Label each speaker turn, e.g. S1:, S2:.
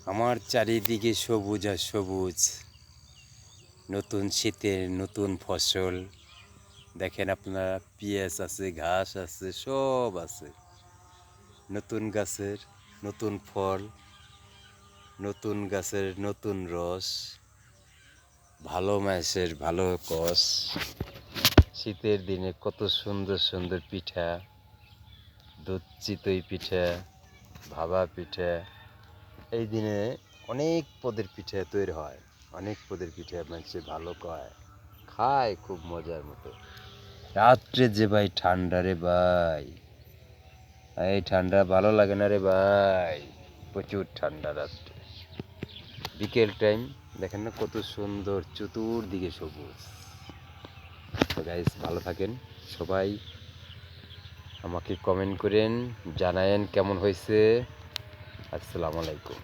S1: আমার চারিদিকে সবুজ আর সবুজ। নতুন শীতের নতুন ফসল। দেখেন আপনারা, পেঁয়াজ আছে, ঘাস আছে, সব আছে। নতুন গাছের নতুন ফল, নতুন গাছের নতুন রস, ভালো মাছের ভালো কষ। শীতের দিনে কত সুন্দর সুন্দর পিঠা, দুধ চিতই পিঠা, ভাপা পিঠা। এই দিনে অনেক পদের পিঠা তৈরি হয়, অনেক পদের পিঠা মানুষে ভালো খায় খুব মজার মতো। রাত্রে যে ভাই ঠান্ডা রে ভাই, এই ঠান্ডা ভালো লাগে না রে ভাই, প্রচুর ঠান্ডা রাত্রে। বিকেল টাইম দেখেন না কত সুন্দর, চতুর্দিকে সবুজ। তো গাইস, ভালো থাকেন সবাই, আমাকে কমেন্ট করেন, জানায়েন কেমন হয়েছে। আসসালামু আলাইকুম।